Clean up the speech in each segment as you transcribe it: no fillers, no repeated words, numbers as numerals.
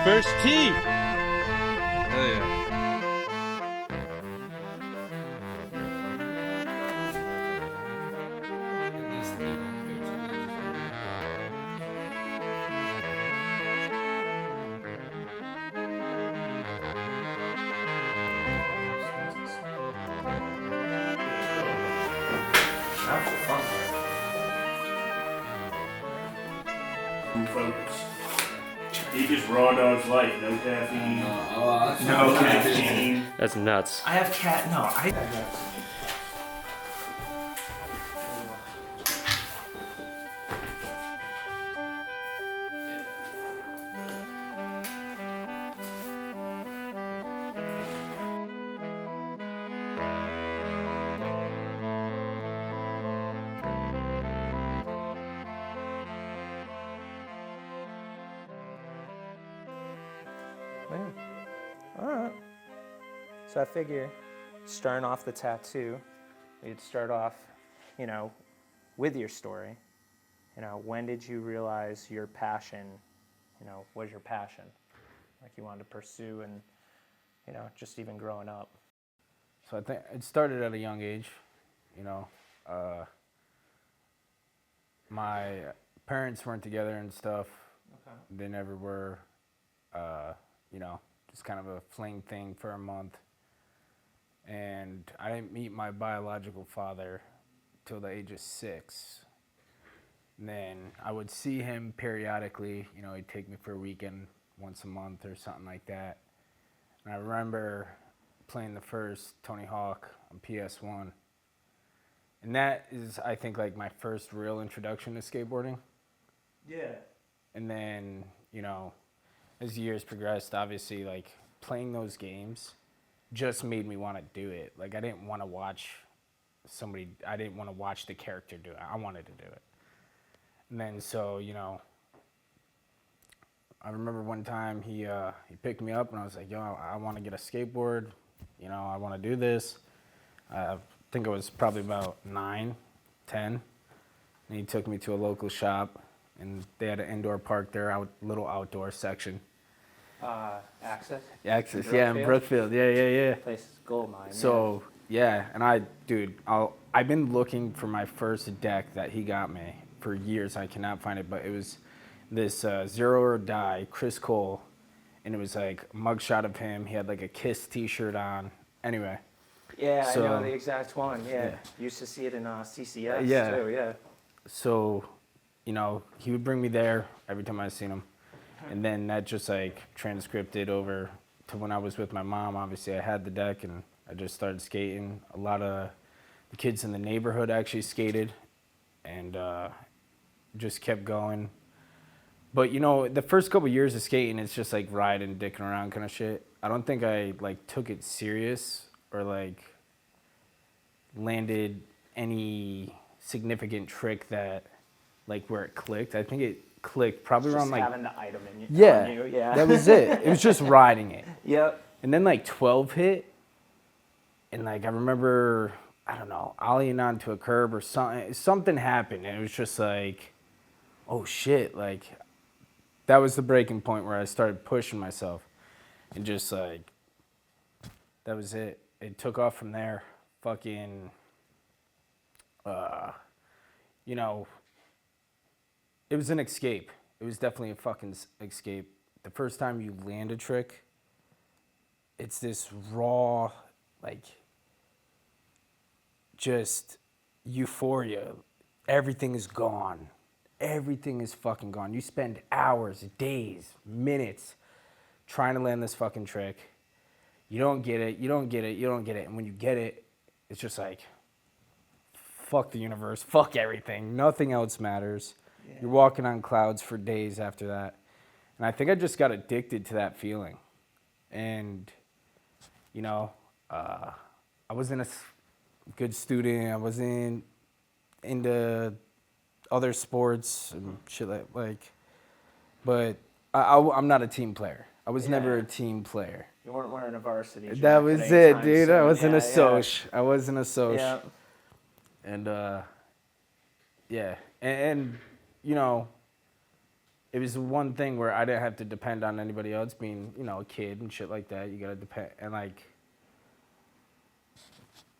First tee. Hell yeah. Focus. He just raw dog's life. No caffeine. No caffeine. That's nuts. I have cat. No, I. Alright. So I figure, starting off the tattoo, we'd start off, with your story. When did you realize your passion, was your passion? Like you wanted to pursue and, just even growing up. So I think it started at a young age, my parents weren't together and stuff. Okay. They never were, just kind of a fling thing for a month. And I didn't meet my biological father till the age of 6. And then I would see him periodically, he'd take me for a weekend once a month or something like that. And I remember playing the first Tony Hawk on PS1. And that is, I think, like my first real introduction to skateboarding. Yeah. And then, as years progressed, obviously, like, playing those games just made me want to do it. Like, I didn't want to watch the character do it. I wanted to do it. And then, so, I remember one time he picked me up and I was like, yo, I want to get a skateboard. I want to do this. I think I was probably about 9, 10. And he took me to a local shop. And they had an indoor park there, little outdoor section. Access? Access, yeah, in Brookfield. Yeah. Place is gold mine. So, yeah, and I've been looking for my first deck that he got me for years. I cannot find it, but it was this Zero or Die, Chris Cole, and it was like a mugshot of him. He had like a Kiss t-shirt on. Anyway. Yeah, so, I know the exact one, yeah. Used to see it in CCS too, yeah. So, he would bring me there every time I seen him. And then that just like transcripted over to when I was with my mom. Obviously I had the deck and I just started skating. A lot of the kids in the neighborhood actually skated and just kept going. But the first couple years of skating, it's just like riding, dicking around kind of shit. I don't think I like took it serious or like landed any significant trick that like where it clicked. I think it clicked probably Just around like having the item on you. Yeah. That was it. It was just riding it. Yep. And then like 12 hit, and like I remember, I don't know, ollieing onto a curb or something. Something happened, and it was just like, oh shit! Like that was the breaking point where I started pushing myself, and just like that was it. It took off from there. Fucking, it was an escape. It was definitely a fucking escape. The first time you land a trick, it's this raw, like, just euphoria. Everything is gone. Everything is fucking gone. You spend hours, days, minutes trying to land this fucking trick. You don't get it. And when you get it, it's just like, fuck the universe, fuck everything. Nothing else matters. Yeah. You're walking on clouds for days after that. And I think I just got addicted to that feeling. And, I wasn't a good student. I wasn't into other sports and shit but I'm not a team player. I was never a team player. You weren't wearing a varsity jersey. That was it, dude. I wasn't a soc. I wasn't a soc. Yeah. And, and it was the one thing where I didn't have to depend on anybody else being, you know, a kid and shit like that. You gotta depend, and like,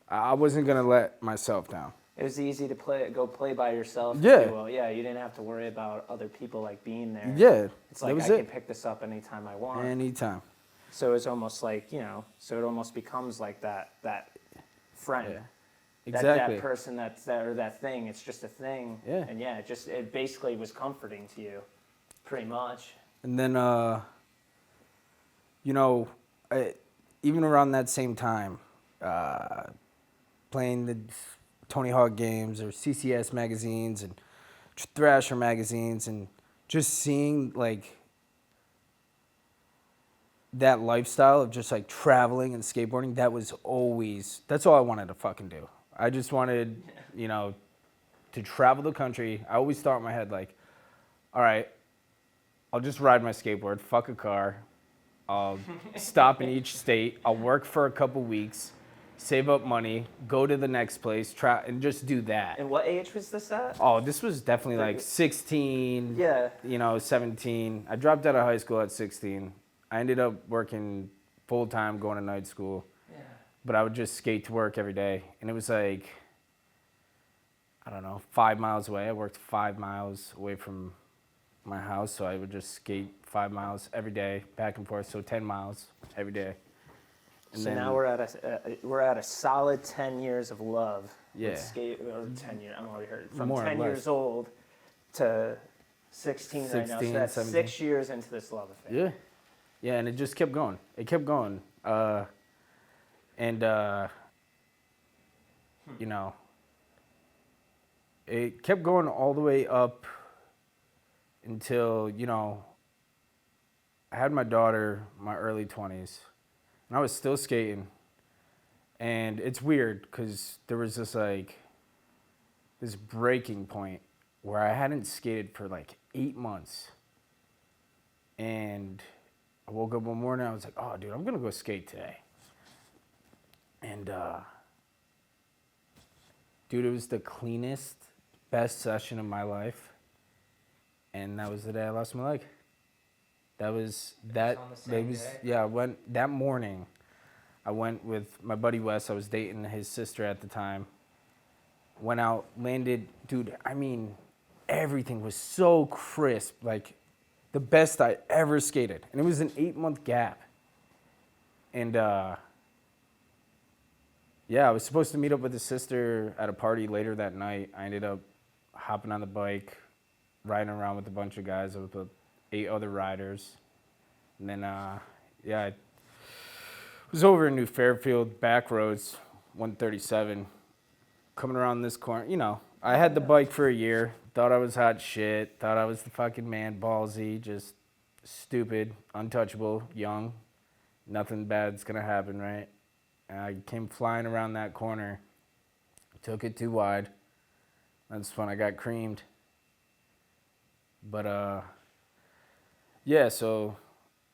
I wasn't gonna let myself down. It was easy to go play by yourself. Yeah. If you will. Yeah, you didn't have to worry about other people like being there. Yeah, It's like that was I it. can pick this up anytime I want. Anytime. So it's almost like, you know, so it almost becomes like that friend. Yeah. That, Exactly. that person that's that or that thing, it's just a thing. Yeah. And yeah, it basically was comforting to you, pretty much. And then, you know, even around that same time, playing the Tony Hawk games or CCS magazines and Thrasher magazines, and just seeing like that lifestyle of just like traveling and skateboarding, that's all I wanted to fucking do. I just wanted, you know, to travel the country. I always thought in my head like, all right, I'll just ride my skateboard, fuck a car. I'll stop in each state. I'll work for a couple weeks, save up money, go to the next place, try and just do that. And what age was this at? Oh, this was definitely like 16, Yeah. you know, 17. I dropped out of high school at 16. I ended up working full time, going to night school. Yeah. But I would just skate to work every day. And it was like, I don't know, 5 miles away. I worked 5 miles away from my house, so I would just skate 5 miles every day, back and forth, so 10 miles every day. And So then- now we're at a solid 10 years of love. Yeah. With skate, or 10 years. I'm already heard from More or 10 less. yeed old to 16 right now. So 16, that's 17. 6 years into this love affair. Yeah. Yeah, and it just kept going. It kept going. You know, it kept going all the way up until, you know, I had my daughter in my early 20s, and I was still skating. And it's weird because there was this breaking point where I hadn't skated for like 8 months. And I woke up one morning, I was like, oh, dude, I'm going to go skate today. And, dude, it was the cleanest, best session of my life. And that was the day I lost my leg. That was that. on the same day? Yeah, I went that morning. I went with my buddy Wes. I was dating his sister at the time. Went out, landed, dude. I mean, everything was so crisp, like the best I ever skated, and it was an 8-month gap. And yeah, I was supposed to meet up with his sister at a party later that night. I ended up hopping on the bike, riding around with a bunch of guys, with 8 other riders. And then, yeah, I was over in New Fairfield, back roads, 137, coming around this corner. You know, I had the bike for a year, thought I was hot shit, thought I was the fucking man, ballsy, just stupid, untouchable, young. Nothing bad's gonna happen, right? And I came flying around that corner, took it too wide. That's when I got creamed. But, yeah, so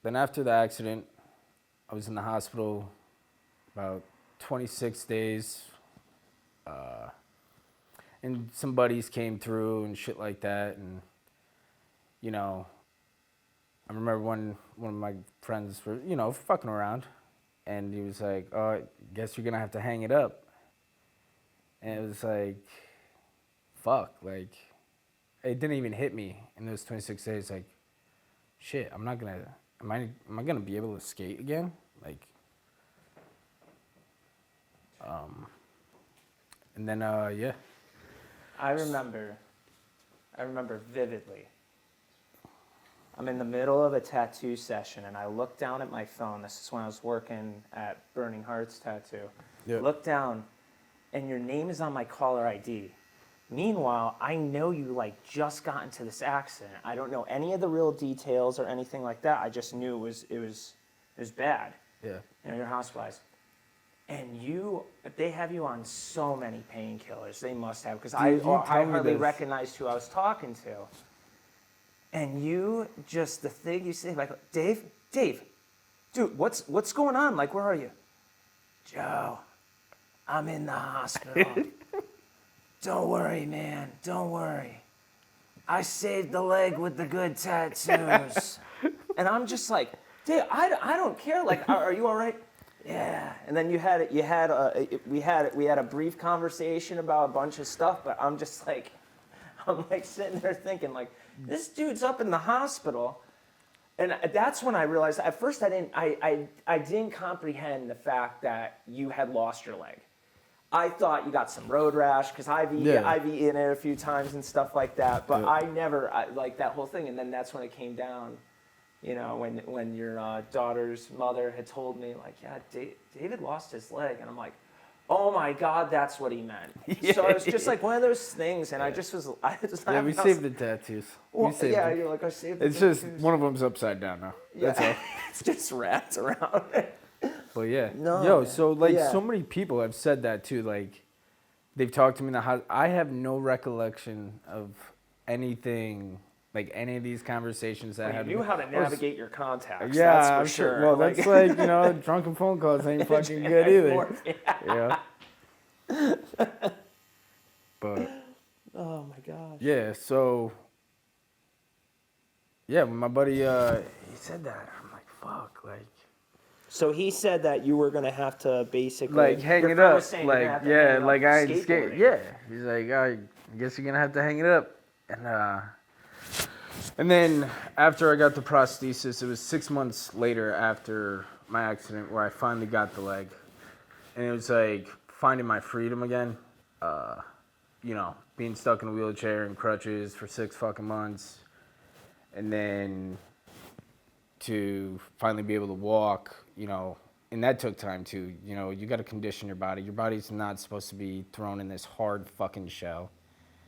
then after the accident, I was in the hospital about 26 days. And some buddies came through and shit like that. And, you know, I remember one of my friends were, you know, fucking around. And he was like, oh, I guess you're going to have to hang it up. And it was like, fuck, like, it didn't even hit me in those 26 days. Like, shit, am I gonna be able to skate again? Like, and then, yeah. I remember vividly. I'm in the middle of a tattoo session, and I look down at my phone. This is when I was working at Burning Hearts Tattoo. Yep. Look down, and your name is on my caller ID. Meanwhile, I know you like just got into this accident. I don't know any of the real details or anything like that. I just knew it was bad. Yeah. You know, you're hospitalized. And they have you on so many painkillers. They must have, because I Dude, you tell me hardly this. recognized who I was talking to. And you just, the thing you say, like, Dave, dude, what's going on? Like, where are you? Joe, I'm in the hospital. Don't worry, man, don't worry. I saved the leg with the good tattoos. And I'm just like, dude, I don't care. Like, are you all right? Yeah. And then we had a brief conversation about a bunch of stuff, but I'm like sitting there thinking like, this dude's up in the hospital. And that's when I realized, at first I didn't comprehend the fact that you had lost your leg. I thought you got some road rash because I've eaten it a few times and stuff like that, but I never like that whole thing. And then that's when it came down, you know, when your daughter's mother had told me like, yeah, David lost his leg, and I'm like, oh my God, that's what he meant. So it was just like one of those things, and I just was. Yeah, we saved the tattoos. Well, we saved yeah, them. you're like, I saved the It's tattoos. just one of them's upside down now. Yeah. That's all. It's just wrapped around. But yeah, No, yo, man. so like Yeah. so many people have said that too. Like, they've talked to me in the house. I have no recollection of anything, like any of these conversations that You happened. knew how to navigate your contacts. Yeah, that's for I'm sure. Well, that's like, you know, drunken phone calls ain't fucking good either. Yeah. Yeah. But Oh my gosh. yeah, so yeah, when my buddy he said that, I'm like, fuck, like. So he said that you were gonna have to basically Like hang your it friend up, was saying you're gonna like have to yeah, hang up like I ain't skate. skateboarding. Yeah, he's like, I guess you're gonna have to hang it up, and then after I got the prosthesis, it was 6 months later after my accident where I finally got the leg, and it was like finding my freedom again. You know, being stuck in a wheelchair and crutches for 6 fucking months, and then to finally be able to walk, you know, and that took time too. You know, you got to condition your body. Your body's not supposed to be thrown in this hard fucking shell.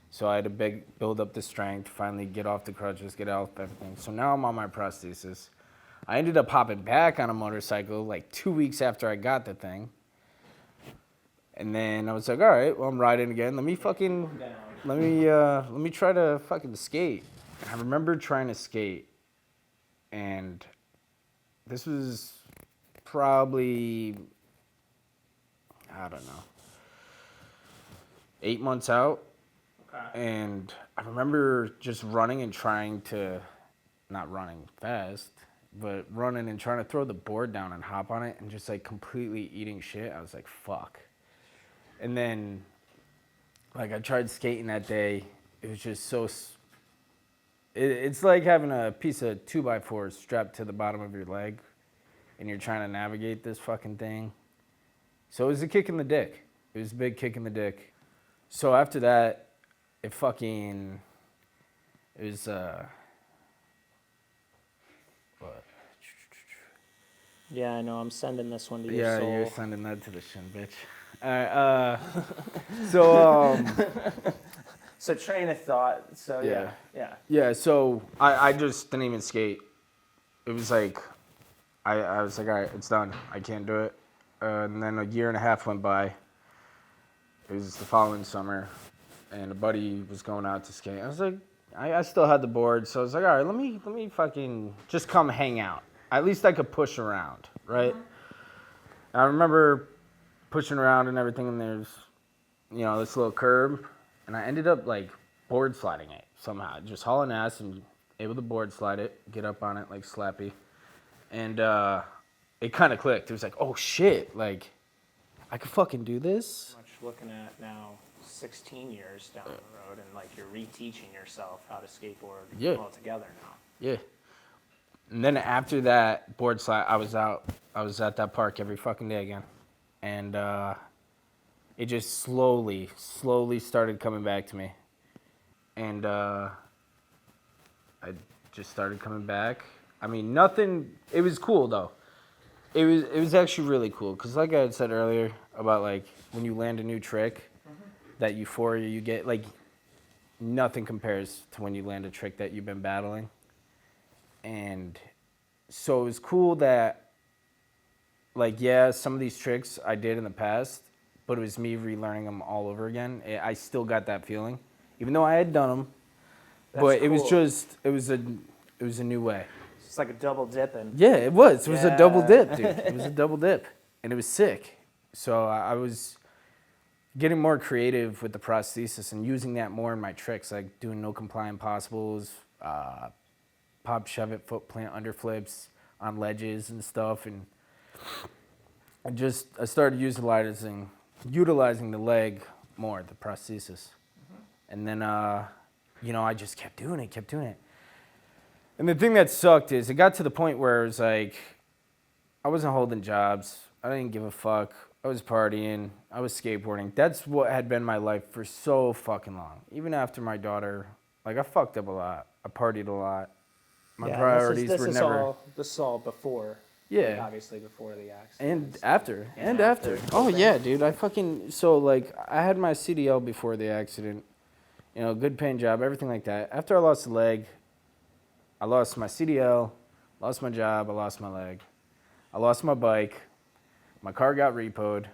So I had to build up the strength, finally get off the crutches, get off everything. So now I'm on my prosthesis. I ended up hopping back on a motorcycle like 2 weeks after I got the thing. And then I was like, all right, well, I'm riding again. Let me try to fucking skate. I remember trying to skate, and this was probably, I don't know, 8 months out. Okay. And I remember just running and trying to, not running fast, but running and trying to throw the board down and hop on it and just like completely eating shit. I was like, fuck. And then, like, I tried skating that day. It was just so, it's like having a piece of 2x4 strapped to the bottom of your leg and you're trying to navigate this fucking thing. So it was a kick in the dick. It was a big kick in the dick. So after that, it was, what? Yeah, I know. I'm sending this one to your Yeah, soul. you're sending that to the shin, bitch. All right, so, So train of thought. So yeah. Yeah, so I just didn't even skate. It was like, I was like, all right, it's done. I can't do it. And then a year and a half went by. It was the following summer, and a buddy was going out to skate. I was like, I still had the board, so I was like, all right, let me fucking just come hang out. At least I could push around, right? Mm-hmm. I remember pushing around and everything, and there's, you know, this little curb, and I ended up like board sliding it somehow, just hauling ass and able to board slide it, get up on it like Slappy, and it kind of clicked. It was like, oh shit, like I could fucking do this. Much looking at now 16 years down the road, and like you're reteaching yourself how to skateboard altogether now. Yeah. And then after that board slide, I was at that park every fucking day again. And it just slowly started coming back to me. And I just started coming back. I mean, nothing, it was cool though. It was actually really cool. Cause like I had said earlier about like when you land a new trick, that euphoria you get, like nothing compares to when you land a trick that you've been battling. And so it was cool that, like, yeah, some of these tricks I did in the past, but it was me relearning them all over again. I still got that feeling, even though I had done them. That's but it was cool. just, it was a new way. It's like a double dipping. Yeah, it was. It was a double Yeah. dip, dude. It was a double dip, and it was sick. So I was getting more creative with the prosthesis and using that more in my tricks, like doing no comply impossibles, pop, shove it, foot plant, underflips on ledges and stuff. And I started utilizing the leg more, the prosthesis. And then, I just kept doing it. And the thing that sucked is it got to the point where it was like, I wasn't holding jobs. I didn't give a fuck. I was partying. I was skateboarding. That's what had been my life for so fucking long. Even after my daughter, like, I fucked up a lot. I partied a lot. My priorities were never. This is all before. Yeah. Like, obviously before the accident. And after. Oh yeah, dude. I had my CDL before the accident. Good paying job, everything like that. After I lost the leg, I lost my CDL, lost my job, I lost my leg. I lost my bike. My car got repoed.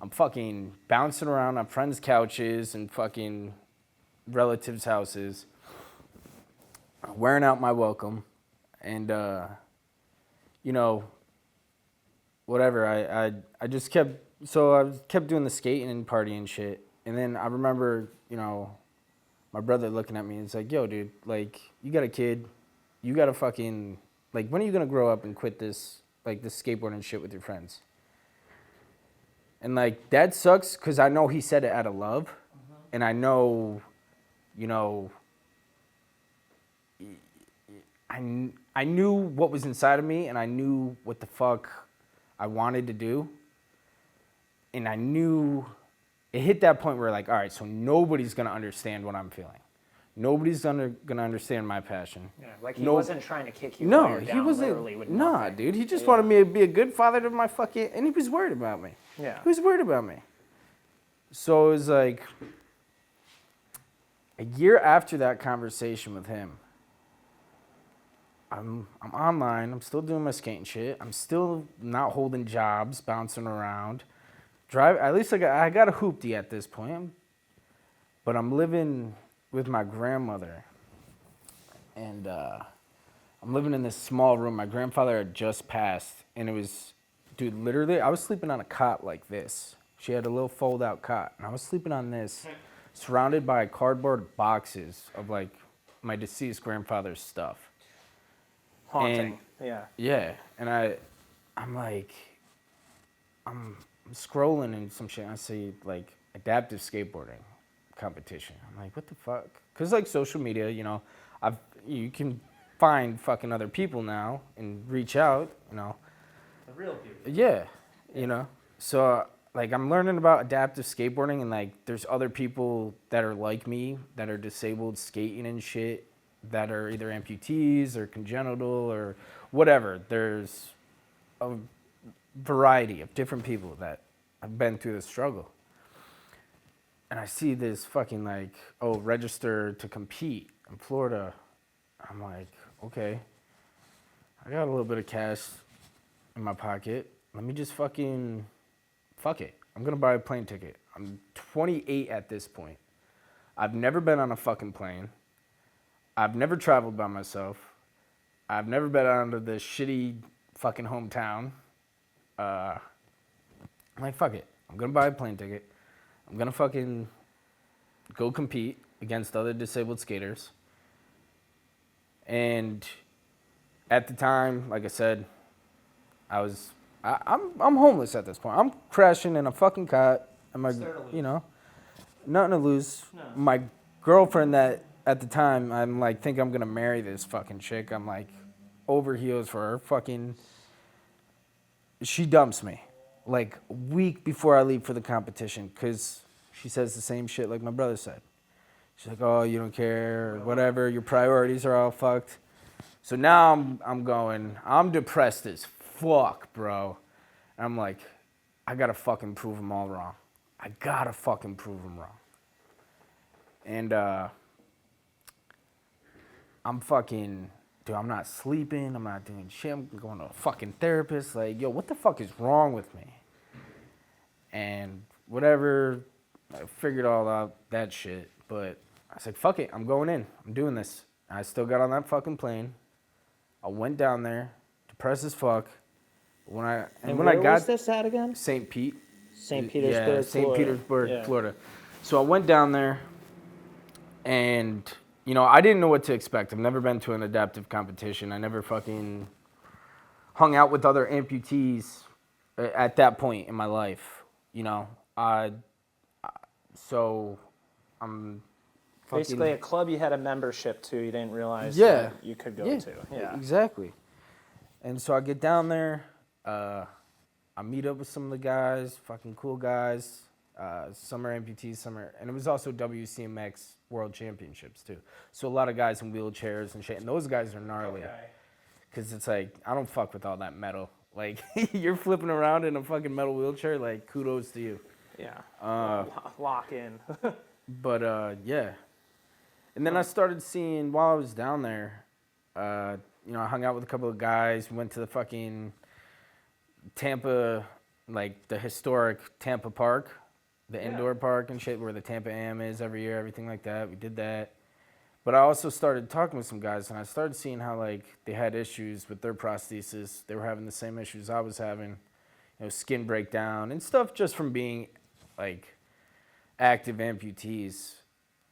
I'm fucking bouncing around on friends' couches and fucking relatives' houses, wearing out my welcome. And, whatever. I just kept doing the skating and partying and shit. And then I remember, my brother looking at me and it's like, yo, dude, like, you got a kid. You got to fucking, like, when are you going to grow up and quit this, like, this skateboarding shit with your friends? And, like, that sucks because I know he said it out of love. And I know, I knew what was inside of me and I knew what the fuck I wanted to do. And I knew it hit that point where, like, all right, so nobody's going to understand what I'm feeling. Nobody's going to understand my passion. Yeah, like he wasn't trying to kick you while you're down, he wasn't. literally with Nah, nothing. dude. He just wanted me to be a good father to my fucking... And he was worried about me. Yeah. He was worried about me. So it was like... A year after that conversation with him, I'm online. I'm still doing my skating shit. I'm still not holding jobs, bouncing around. At least I got a hoopty at this point. But I'm living with my grandmother. And I'm living in this small room. My grandfather had just passed. And it was, dude, literally, I was sleeping on a cot like this. She had a little fold-out cot. And I was sleeping on this, surrounded by cardboard boxes of, like, my deceased grandfather's stuff. Haunting. And, yeah. And I'm like, I'm scrolling and some shit. And I see, like, adaptive skateboarding competition. I'm like, what the fuck? Because, like, social media, you can find fucking other people now and reach out, The real people. Yeah, So, like, I'm learning about adaptive skateboarding and, like, there's other people that are like me that are disabled skating and shit that are either amputees or congenital or whatever. There's a variety of different people that have been through the struggle. And I see this fucking, like, register to compete in Florida. I'm like, okay, I got a little bit of cash in my pocket. Let me just fuck it. I'm going to buy a plane ticket. I'm 28 at this point. I've never been on a fucking plane. I've never traveled by myself. I've never been out of this shitty fucking hometown. I'm like, fuck it. I'm going to buy a plane ticket. I'm going to fucking go compete against other disabled skaters. And at the time, like I said, I'm homeless at this point. I'm crashing in a fucking cot. Nothing to lose. No. My girlfriend that at the time, I'm like, think I'm going to marry this fucking chick. I'm like over heels for her. Fucking, she dumps me. Like a week before I leave for the competition because she says the same shit like my brother said. She's like, oh, you don't care or whatever. Your priorities are all fucked. So now I'm depressed as fuck, bro. And I'm like, I got to fucking prove them all wrong. I got to fucking prove them wrong. And I'm fucking... Dude, I'm not sleeping. I'm not doing shit. I'm going to a fucking therapist. Like, yo, what the fuck is wrong with me? And whatever, I figured all out that shit. But I said, fuck it. I'm going in. I'm doing this. I still got on that fucking plane. I went down there, depressed as fuck. When I got got this at again? St. Pete. St. Petersburg, St. Florida. Petersburg, Yeah. Florida. So I went down there, and I didn't know what to expect. I've never been to an adaptive competition. I never fucking hung out with other amputees at that point in my life. So I'm fucking, Basically, a club you had a membership to, you didn't realize Yeah. that you could go to. Yeah. Exactly. And so I get down there, I meet up with some of the guys, fucking cool guys. Some are amputees, and it was also WCMX World Championships too. So a lot of guys in wheelchairs and shit, and those guys are gnarly. Cause it's like, I don't fuck with all that metal. Like, you're flipping around in a fucking metal wheelchair, like, kudos to you. Yeah. Lock in. But yeah. And then I started seeing, while I was down there, I hung out with a couple of guys, went to the fucking Tampa, like the historic Tampa Park, the indoor park and shit where the Tampa Am is every year, everything like that. We did that. But I also started talking with some guys, and I started seeing how, like, they had issues with their prosthesis. They were having the same issues I was having, skin breakdown and stuff just from being, like, active amputees.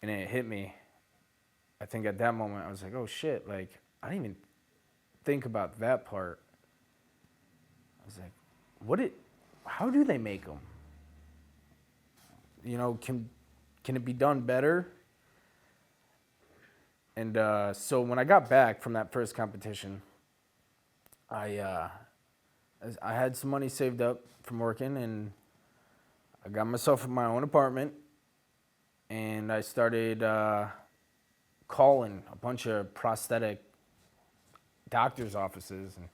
And it hit me. I think at that moment I was like, oh shit, like, I didn't even think about that part. I was like, how do they make them? Can it be done better? And so when I got back from that first competition, I had some money saved up from working, and I got myself my own apartment, and I started calling a bunch of prosthetic doctors' offices and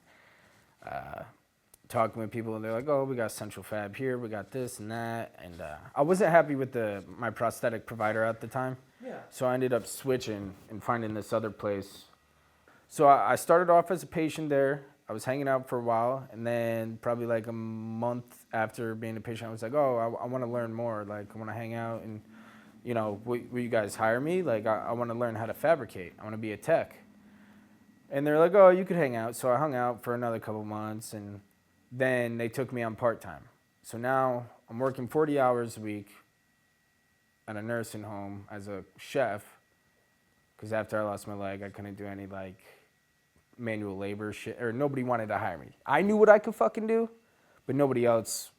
talking with people, and they're like, oh, we got Central Fab here, we got this and that. And I wasn't happy with my prosthetic provider at the time. Yeah. So I ended up switching and finding this other place. So I started off as a patient there. I was hanging out for a while, and then probably like a month after being a patient, I was like, oh, I want to learn more. Like, I want to hang out, and, will you guys hire me? Like, I want to learn how to fabricate. I want to be a tech. And they're like, oh, you could hang out. So I hung out for another couple months, and then they took me on part-time. So now I'm working 40 hours a week at a nursing home as a chef, because after I lost my leg, I couldn't do any, like, manual labor shit, or nobody wanted to hire me. I knew what I could fucking do, but nobody else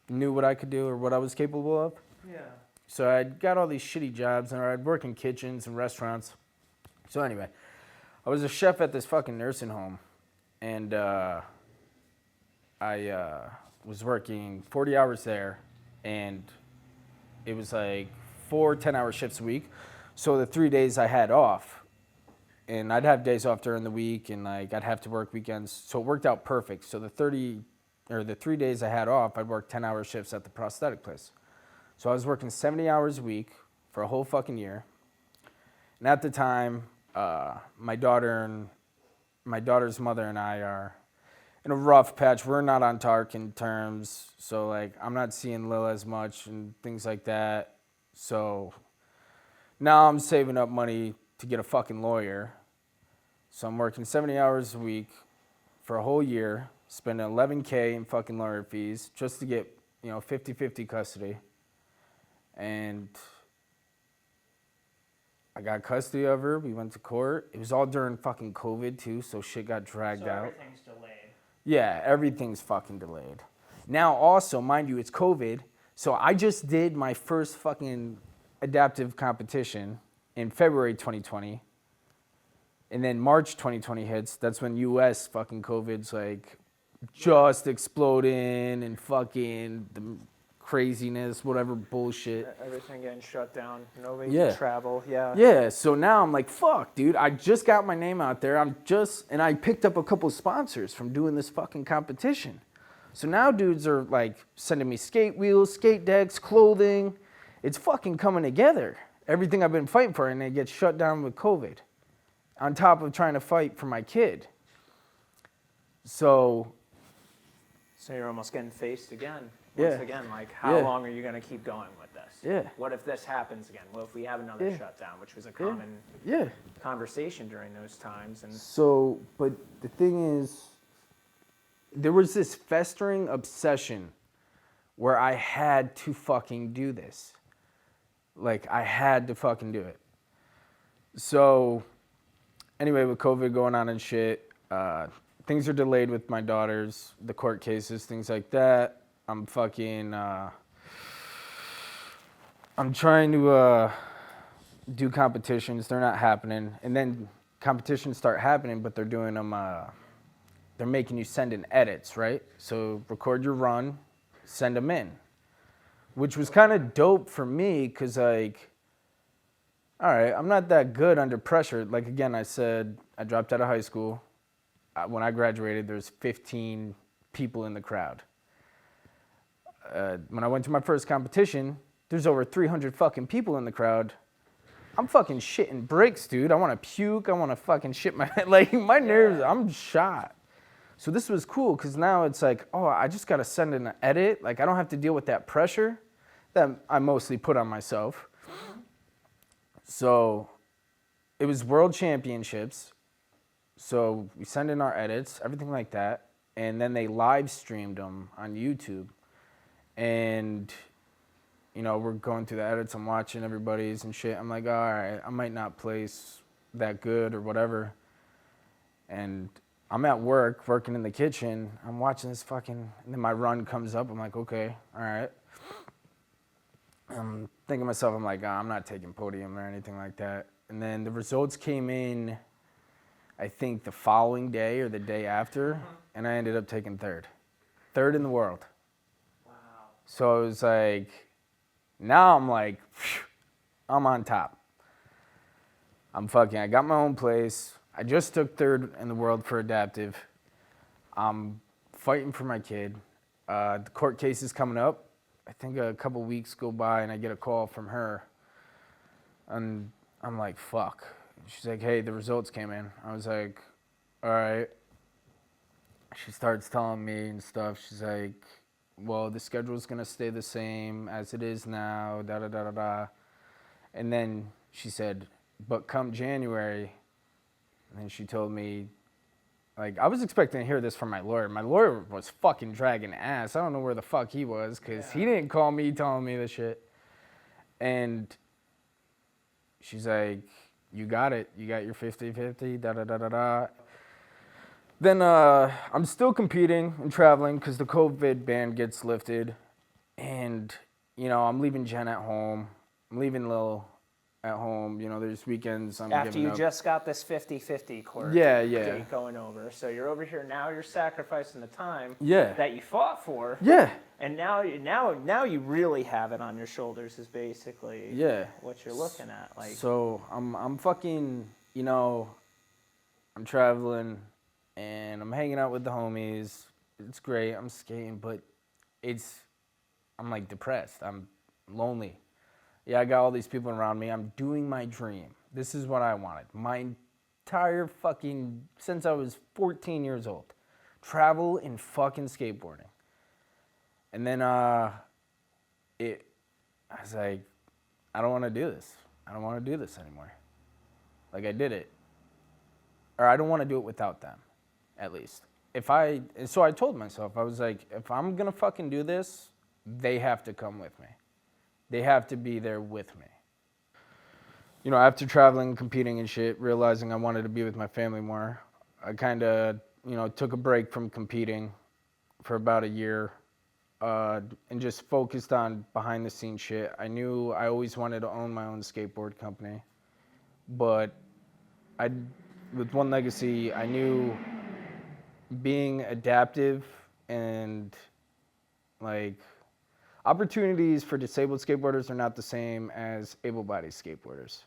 knew what I could do or what I was capable of. Yeah. So I got all these shitty jobs, and I'd work in kitchens and restaurants. So anyway, I was a chef at this fucking nursing home, and I was working 40 hours there, and it was like 4 10-hour shifts a week. So the 3 days I had off, and I'd have days off during the week, and like I'd have to work weekends. So it worked out perfect. So the 3 days I had off, I'd work 10-hour shifts at the prosthetic place. So I was working 70 hours a week for a whole fucking year. And at the time, my daughter's mother and I are in a rough patch. We're not on talking terms. So like, I'm not seeing Lil as much and things like that. So now I'm saving up money to get a fucking lawyer. So I'm working 70 hours a week for a whole year, spending $11K in fucking lawyer fees just to get, 50-50 custody. And I got custody of her. We went to court. It was all during fucking COVID too, so shit got dragged out. Everything's delayed. Yeah, everything's fucking delayed. Now also, mind you, it's COVID, so I just did my first fucking adaptive competition in February 2020. And then March 2020 hits. That's when US fucking COVID's like just exploding, and fucking the craziness, whatever bullshit. Everything getting shut down. Nobody Yeah. can travel. Yeah. Yeah, so now I'm like, fuck, dude. I just got my name out there. And I picked up a couple sponsors from doing this fucking competition. So now dudes are like sending me skate wheels, skate decks, clothing. It's fucking coming together. Everything I've been fighting for, and it gets shut down with COVID. On top of trying to fight for my kid. So you're almost getting faced again. Yeah. Once again, like, how Yeah. long are you going to keep going with this? Yeah. What if this happens again? What if we have another Yeah. shutdown, which was a common yeah. conversation during those times? And So, but the thing is, there was this festering obsession where I had to fucking do this. Like, I had to fucking do it. So, anyway, with COVID going on and shit, things are delayed with my daughters, the court cases, things like that. I'm fucking, I'm trying to do competitions. They're not happening. And then competitions start happening, but they're doing them, they're making you send in edits, right? So record your run, send them in. Which was kind of dope for me, because, like, all right, I'm not that good under pressure. Like, again, I said I dropped out of high school. When I graduated, there's 15 people in the crowd. When I went to my first competition, there's over 300 fucking people in the crowd. I'm fucking shitting bricks, dude. I want to puke. I want to fucking shit my, like, my nerves, I'm shot. So this was cool, because now it's like, oh, I just got to send in an edit. Like, I don't have to deal with that pressure that I mostly put on myself. So it was world championships. So we send in our edits, everything like that. And then they live streamed them on YouTube. And, you know, we're going through the edits. I'm watching everybody's and shit. I'm like, all right, I might not place that good or whatever. And I'm at work, working in the kitchen. I'm watching this fucking, and then my run comes up. I'm like, okay, all right. I'm thinking to myself, I'm like, oh, I'm not taking podium or anything like that. And then the results came in, I think the following day or the day after, and I ended up taking third. Third in the world. Wow. So it was like, now I'm like, phew, I'm on top. I got my own place. I just took third in the world for adaptive. I'm fighting for my kid. The court case is coming up. I think a couple weeks go by and I get a call from her. And I'm like, fuck. She's like, hey, the results came in. I was like, all right. She starts telling me and stuff. She's like, well, the schedule's going to stay the same as it is now, da-da-da-da-da. And then she said, but come January, and then she told me, like, I was expecting to hear this from my lawyer. My lawyer was fucking dragging ass. I don't know where the fuck he was, because he didn't call me telling me this shit. And she's like, you got it. You got your 50-50, da-da-da-da-da. Then I'm still competing and traveling because the COVID ban gets lifted. And, you know, I'm leaving Jen at home. I'm leaving Lil at home. You know, there's weekends I'm After giving you up. just got this 50-50 court date going over. So you're over here now, you're sacrificing the time that you fought for. Yeah. And now you really have it on your shoulders is basically what you're looking at. Like, so I'm fucking, you know, I'm traveling and I'm hanging out with the homies. It's great. I'm skating, but I'm like depressed. I'm lonely. Yeah, I got all these people around me. I'm doing my dream. This is what I wanted. My entire fucking, since I was 14 years old. Travel and fucking skateboarding. And then I was like, I don't want to do this. I don't want to do this anymore. Like, I did it. Or I don't want to do it without them, at least. So I told myself, I was like, if I'm going to fucking do this, they have to come with me. They have to be there with me. You know, after traveling, competing and shit, realizing I wanted to be with my family more, I kind of, you know, took a break from competing for about a year and just focused on behind the scenes shit. I knew I always wanted to own my own skateboard company, but with One Legacy, I knew being adaptive and like opportunities for disabled skateboarders are not the same as able-bodied skateboarders.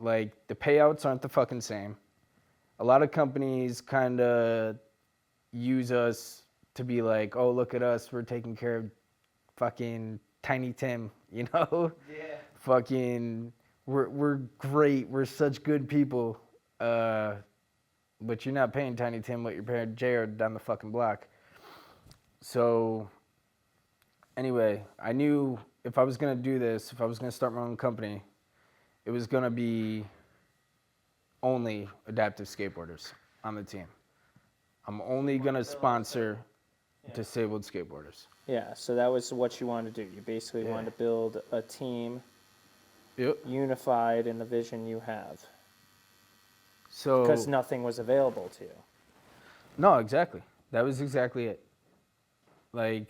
Like, the payouts aren't the fucking same. A lot of companies kind of use us to be like, oh, look at us, we're taking care of fucking Tiny Tim, you know? yeah. Fucking, we're great, we're such good people. But you're not paying Tiny Tim what you're paying Jared down the fucking block. So, anyway, I knew if I was going to do this, if I was going to start my own company, it was going to be only adaptive skateboarders on the team. I'm only going to sponsor disabled skateboarders. Yeah, so that was what you wanted to do. You basically wanted to build a team unified in the vision you have. So Because nothing was available to you. no, exactly. That was exactly it. Like,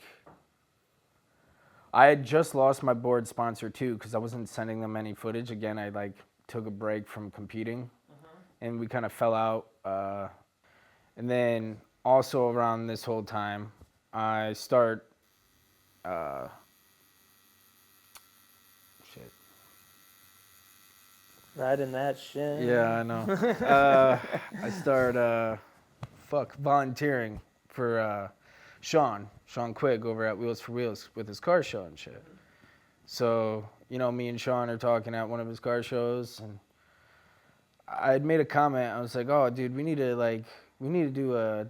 I had just lost my board sponsor too because I wasn't sending them any footage. Again, I like took a break from competing, and we kind of fell out. And then also around this whole time, I start. Shit. Riding that shit. Yeah, I know. I start volunteering for Sean Quigg over at Wheels for Wheels with his car show and shit. So, you know, me and Sean are talking at one of his car shows, and I had made a comment. I was like, "Oh, dude, we need to do a,"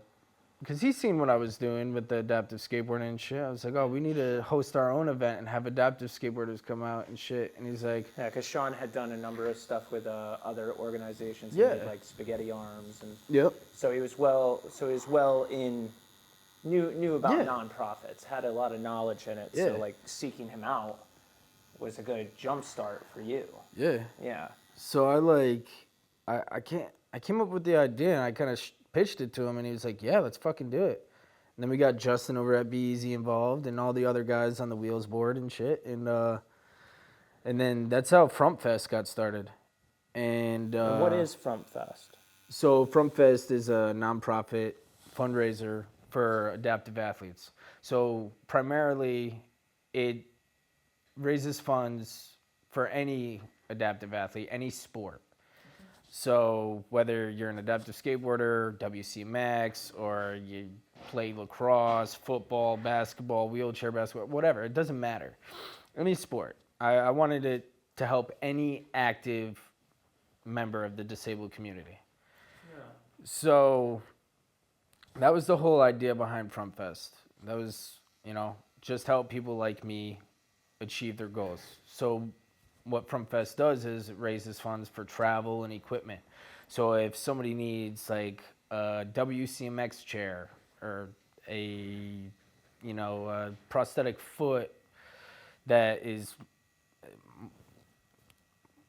because he's seen what I was doing with the adaptive skateboarding and shit. I was like, "Oh, we need to host our own event and have adaptive skateboarders come out and shit." And he's like, Yeah, because Sean had done a number of stuff with other organizations. Yeah. He did, like Spaghetti Arms, and "Yep, so he was well in, knew about nonprofits, had a lot of knowledge in it. Yeah. So like seeking him out was a good jump start for you. yeah." Yeah. So I came up with the idea and I kind of pitched it to him and he was like, "Yeah, let's fucking do it." And then we got Justin over at Be Easy involved and all the other guys on the Wheels board and shit. And then that's how Front Fest got started. And What is Front Fest? so Front Fest is a nonprofit fundraiser for adaptive athletes. So primarily it raises funds for any adaptive athlete, any sport. So whether you're an adaptive skateboarder, WCMX, or you play lacrosse, football, basketball, wheelchair basketball, whatever, it doesn't matter. Any sport. I wanted it to help any active member of the disabled community. Yeah. So that was the whole idea behind Front Fest. That was, you know, just help people like me achieve their goals. So what Front Fest does is it raises funds for travel and equipment. So if somebody needs like a WCMX chair or a prosthetic foot that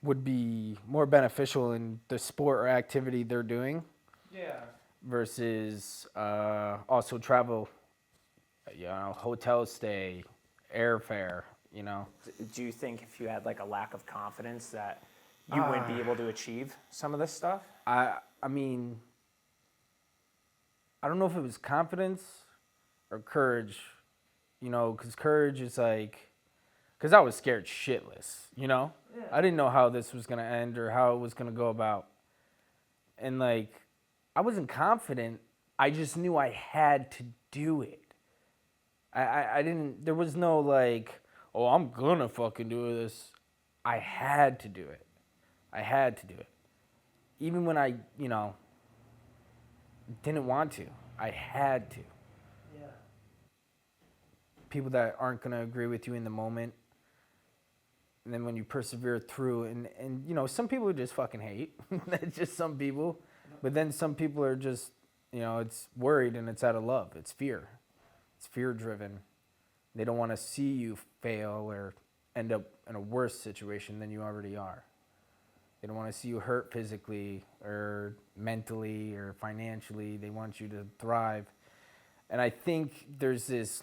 would be more beneficial in the sport or activity they're doing, versus also travel, hotel stay, airfare. You know, Do you think if you had like a lack of confidence that you wouldn't be able to achieve some of this stuff? I mean, I don't know if it was confidence or courage, you know, because courage is like, because I was scared shitless, you know? Yeah. I didn't know how this was going to end or how it was going to go about. And like, I wasn't confident. I just knew I had to do it. I didn't, there was no like, oh, I'm gonna fucking do this. I had to do it. I had to do it. Even when I, didn't want to. I had to. Yeah. People that aren't gonna agree with you in the moment. And then when you persevere through, and some people just fucking hate. That's just some people. But then some people are just, it's worried and it's out of love. It's fear. It's fear driven. They don't want to see you fail or end up in a worse situation than you already are. They don't want to see you hurt physically or mentally or financially. They want you to thrive. And I think there's this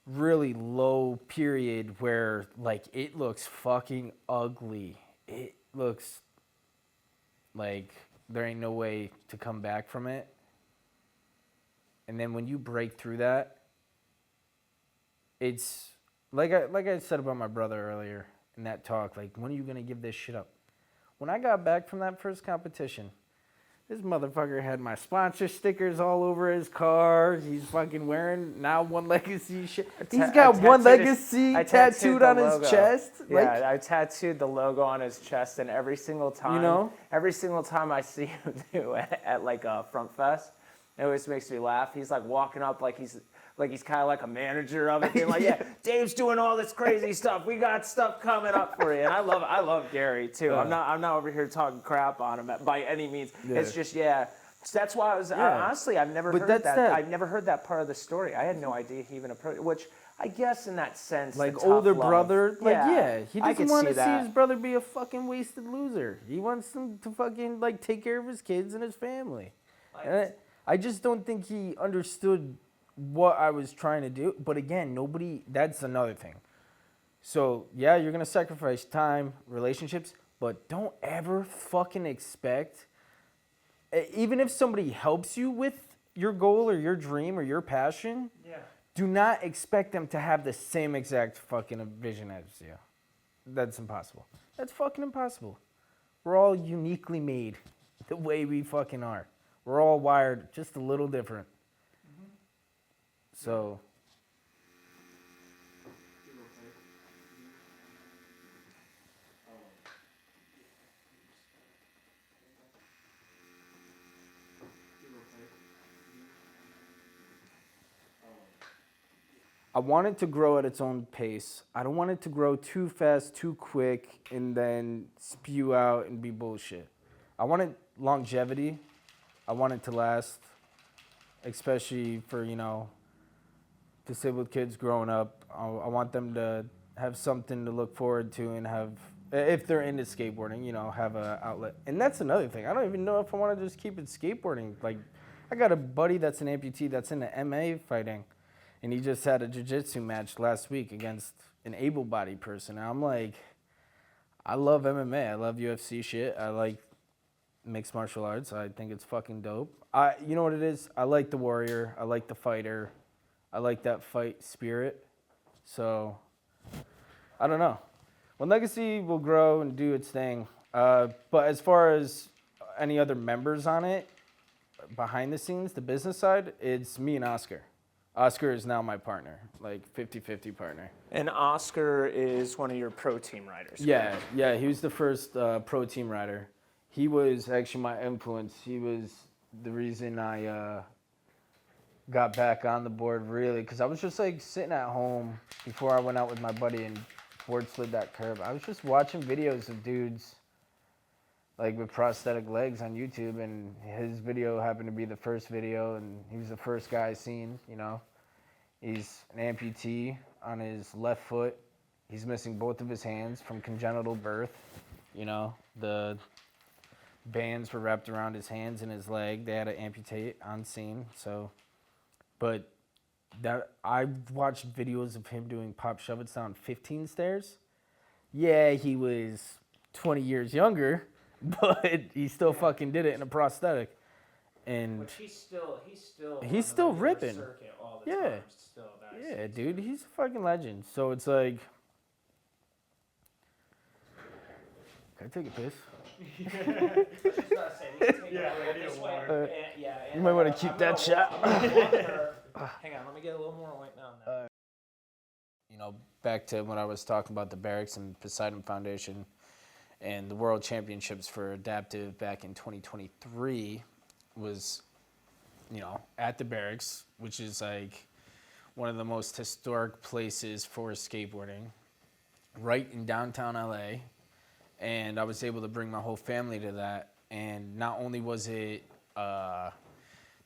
really low period where like it looks fucking ugly. It looks like there ain't no way to come back from it. And then when you break through that, it's like I said about my brother earlier in that talk, like, when are you going to give this shit up? When I got back from that first competition, this motherfucker had my sponsor stickers all over his car. He's fucking wearing now One Legacy shit. He's got One Legacy tattooed on his chest. Yeah, I tattooed the logo on his chest, and every single time, I see him do at like a Front Fest, it always makes me laugh. He's like walking up like he's kind of like a manager of it, being like, "Yeah, Dave's doing all this crazy stuff. We got stuff coming up for you." And I love Gary too. I'm not over here talking crap on him by any means. Yeah. It's just So that's why I was Yeah. honestly I've never But heard that's that. that- I've never heard that part of the story. I had no idea he even approached. Which I guess in that sense, Like the tough older love- brother, like yeah, he I doesn't could want to see see that. his brother be a fucking wasted loser. He wants him to fucking like take care of his kids and his family. And I just don't think he understood what I was trying to do. But again, nobody. That's another thing. So yeah, you're gonna sacrifice time, relationships, but don't ever fucking expect. Even if somebody helps you with your goal or your dream or your passion, do not expect them to have the same exact fucking vision as you. That's impossible. That's fucking impossible. We're all uniquely made the way we fucking are. We're all wired just a little different. So. I want it to grow at its own pace. I don't want it to grow too fast, too quick, and then spew out and be bullshit. I want it longevity. I want it to last, especially for, disabled kids growing up. I want them to have something to look forward to and have, if they're into skateboarding, have an outlet. And that's another thing. I don't even know if I want to just keep it skateboarding. Like, I got a buddy that's an amputee that's into MMA fighting. And he just had a jiu-jitsu match last week against an able-bodied person. And I'm like, I love MMA. I love UFC shit. I like mixed martial arts. I think it's fucking dope. You know what it is? I like the warrior. I like the fighter. I like that fight spirit. So, I don't know. Well, Legacy will grow and do its thing. But as far as any other members on it, behind the scenes, the business side, it's me and Oscar. Oscar is now my partner, like 50-50 partner. And Oscar is one of your pro team riders. Yeah, he was the first pro team rider. He was actually my influence. He was the reason I got back on the board, really, because I was just like sitting at home before I went out with my buddy and board slid that curb. I was just watching videos of dudes like with prosthetic legs on YouTube, and his video happened to be the first video, and he was the first guy I seen, He's an amputee on his left foot. He's missing both of his hands from congenital birth. The bands were wrapped around his hands and his leg. They had to amputate on scene. But that I've watched videos of him doing pop shove-its down 15 stairs. Yeah, he was 20 years younger, but he still fucking did it in a prosthetic. And Which he's still still ripping. All the Yeah. time, still, Yeah, dude, he's a fucking legend. So it's like, can I take a piss? You might want to keep that shot. Hang on, let me get a little more white now. Back to when I was talking about the Barracks and Poseidon Foundation and the World Championships for Adaptive back in 2023 was, at the Barracks, which is like one of the most historic places for skateboarding, right in downtown LA. And I was able to bring my whole family to that. And not only was it the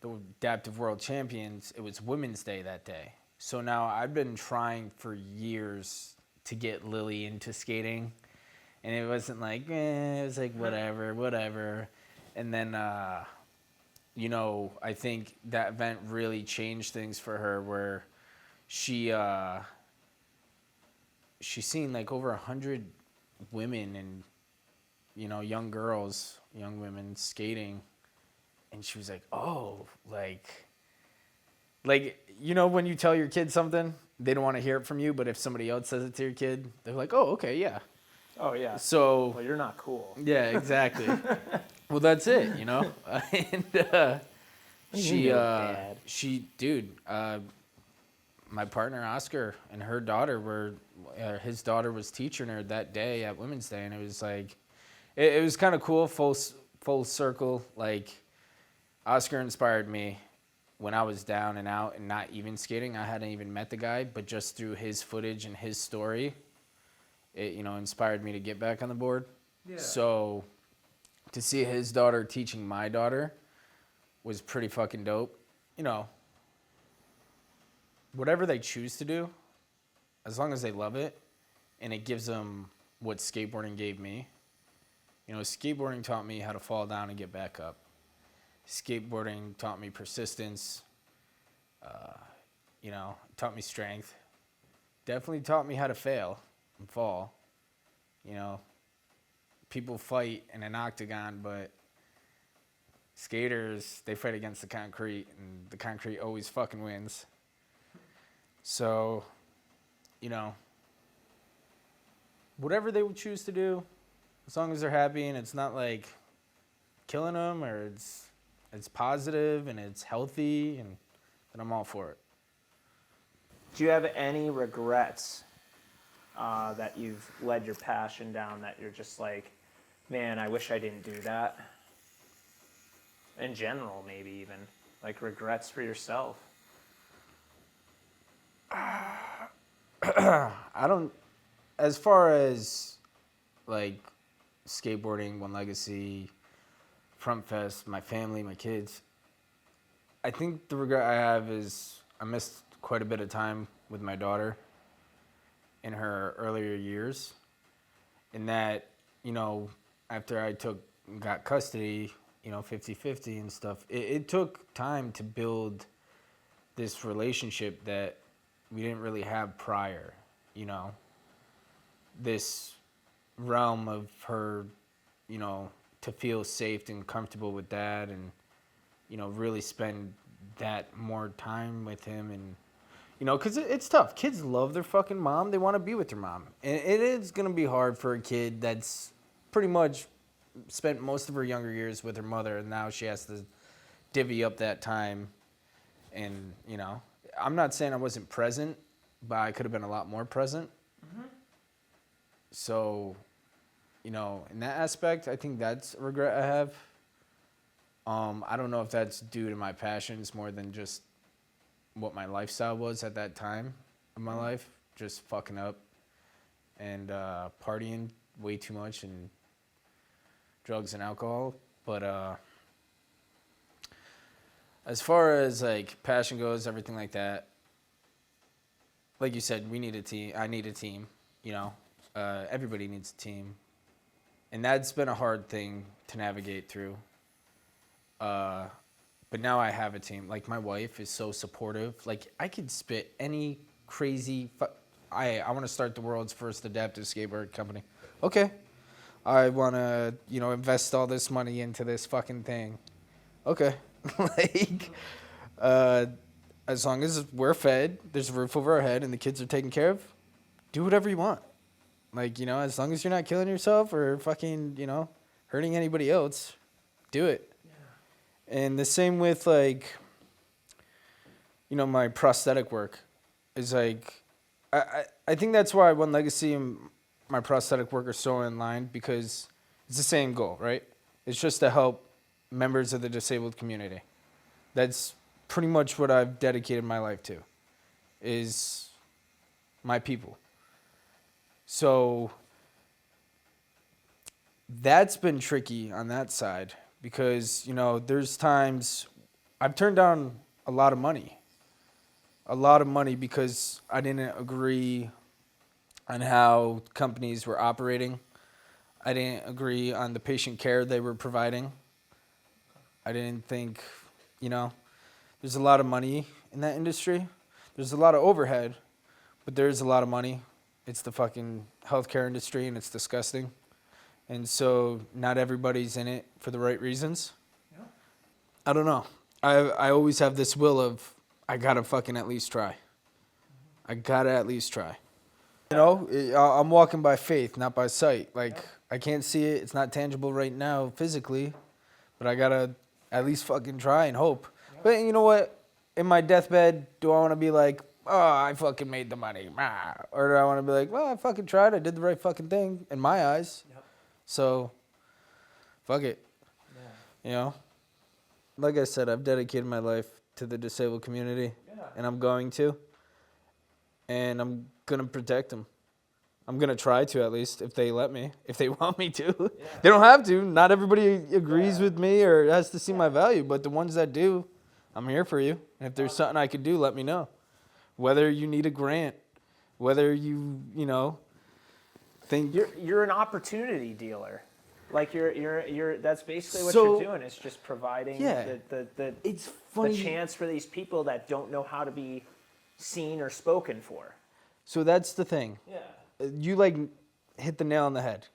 Adaptive World Champions, it was Women's Day that day. So now I've been trying for years to get Lily into skating. And it wasn't like, it was like, whatever. And then, I think that event really changed things for her, where she's seen like over 100 women and, young girls, young women skating. And she was like, oh, like, when you tell your kid something, they don't want to hear it from you, but if somebody else says it to your kid, they're like, oh, okay, yeah. Oh, yeah. So. Well, you're not cool. Yeah, exactly. Well, that's it, And my partner Oscar and her daughter his daughter was teaching her that day at Women's Day, and it was like, it was kind of cool, full circle. Like, Oscar inspired me when I was down and out and not even skating. I hadn't even met the guy, but just through his footage and his story, it, inspired me to get back on the board. Yeah. So to see his daughter teaching my daughter was pretty fucking dope. You know, whatever they choose to do, as long as they love it and it gives them what skateboarding gave me. You know, skateboarding taught me how to fall down and get back up. Skateboarding taught me persistence, you know, taught me strength. Definitely taught me how to fail and fall. You know, people fight in an octagon, but skaters, they fight against the concrete, and the concrete always fucking wins. So, you know, whatever they would choose to do, as long as they're happy and it's not like killing them, or it's positive and it's healthy, and then I'm all for it. Do you have any regrets that you've led your passion down that you're just like, man, I wish I didn't do that? In general, maybe even. Like regrets for yourself. I don't, as far as like skateboarding, One Legacy, Front Fest, my family, my kids, I think the regret I have is I missed quite a bit of time with my daughter in her earlier years. And that, you know, after I got custody, you know, 50-50 and stuff, it took time to build this relationship that we didn't really have prior, you know. This realm of her, you know, to feel safe and comfortable with dad, and, you know, really spend that more time with him. And, you know, because it's tough. Kids love their fucking mom. They want to be with their mom. And it is going to be hard for a kid that's pretty much spent most of her younger years with her mother, and now she has to divvy up that time. And, you know, I'm not saying I wasn't present, but I could have been a lot more present. Mm-hmm. So, you know, in that aspect, I think that's a regret I have. I don't know if that's due to my passions more than just what my lifestyle was at that time of my life. Just fucking up and partying way too much and drugs and alcohol. But as far as like passion goes, everything like that, like you said, we need a team. I need a team, you know. Everybody needs a team. And that's been a hard thing to navigate through. But now I have a team. Like, my wife is so supportive. Like, I could spit any crazy... I want to start the world's first adaptive skateboard company. Okay. I want to, you know, invest all this money into this fucking thing. Okay. Like, as long as we're fed, there's a roof over our head, and the kids are taken care of, do whatever you want. Like, you know, as long as you're not killing yourself or fucking, you know, hurting anybody else, do it. Yeah. And the same with, like, you know, my prosthetic work is like, I think that's why One Legacy and my prosthetic work are so in line, because it's the same goal, right? It's just to help members of the disabled community. That's pretty much what I've dedicated my life to, is my people. So that's been tricky on that side, because, you know, there's times I've turned down a lot of money because I didn't agree on how companies were operating. I didn't agree on the patient care they were providing. I didn't think, you know, there's a lot of money in that industry. There's a lot of overhead, but there's a lot of money. It's the fucking healthcare industry, and it's disgusting. And so not everybody's in it for the right reasons. Yeah. I don't know. I always have this will of, I gotta fucking at least try. I gotta at least try. You know, I'm walking by faith, not by sight. Like, I can't see it. It's not tangible right now physically, but I gotta at least fucking try and hope. Yeah. But you know what? In my deathbed, do I want to be like, oh, I fucking made the money, or do I want to be like, well, I fucking tried. I did the right fucking thing in my eyes. Yep. So, fuck it. Yeah. You know? Like I said, I've dedicated my life to the disabled community, and I'm going to. And I'm going to protect them. I'm going to try to, at least, if they let me, if they want me to. They don't have to. Not everybody agrees with me or has to see my value, but the ones that do, I'm here for you. And if there's something I could do, let me know. Whether you need a grant, whether you think You're an opportunity dealer. Like you're that's basically what So- you're doing. It's just providing Yeah. the it's funny. the chance for these people that don't know how to be seen or spoken for. So that's the thing. Yeah. You like hit the nail on the head.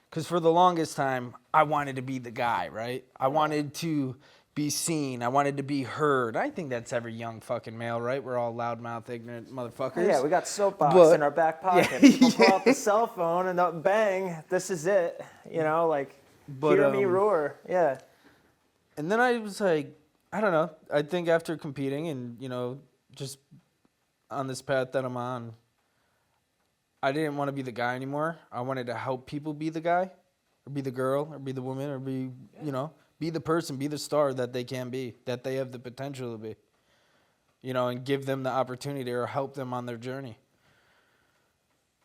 Because for the longest time, I wanted to be the guy, right? I wanted to be seen. I wanted to be heard. I think that's every young fucking male, right? We're all loudmouth, ignorant motherfuckers. Yeah, we got soapbox But- in our back pocket. Yeah, People pull out the cell phone and bang, this is it. But, hear me roar. Yeah. And then I was like, I don't know. I think after competing and, just on this path that I'm on, I didn't want to be the guy anymore. I wanted to help people be the guy or be the girl or be the woman or be, be the person, be the star that they can be, that they have the potential to be, and give them the opportunity or help them on their journey.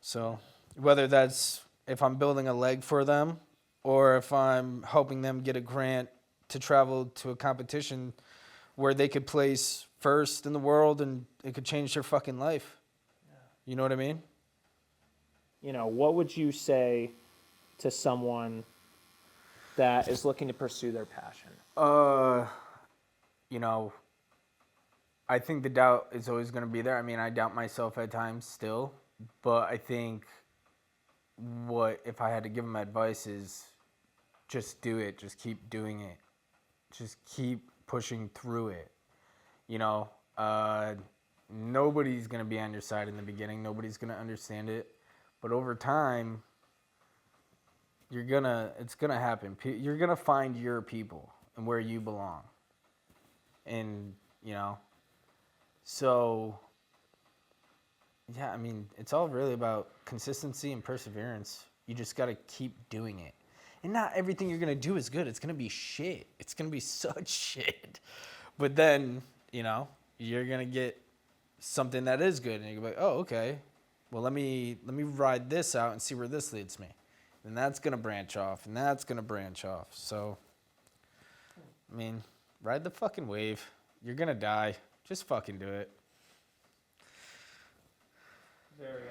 So whether that's if I'm building a leg for them or if I'm helping them get a grant to travel to a competition where they could place first in the world and it could change their fucking life. You know what I mean? What would you say to someone that is looking to pursue their passion? I think the doubt is always going to be there. I mean, I doubt myself at times still, but I think if I had to give them advice is just do it. Just keep doing it. Just keep pushing through it. Nobody's going to be on your side in the beginning. Nobody's going to understand it. But over time, it's going to happen. You're going to find your people and where you belong. And, so, yeah, I mean, it's all really about consistency and perseverance. You just got to keep doing it. And not everything you're going to do is good. It's going to be shit. It's going to be such shit. But then, you're going to get something that is good. And you're like, oh, okay. Well, let me ride this out and see where this leads me. And that's going to branch off, and that's going to branch off. So, I mean, ride the fucking wave. You're going to die. Just fucking do it. Very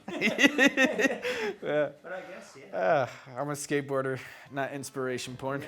uplifting. Yeah. But I guess, yeah. I'm a skateboarder, not inspiration porn.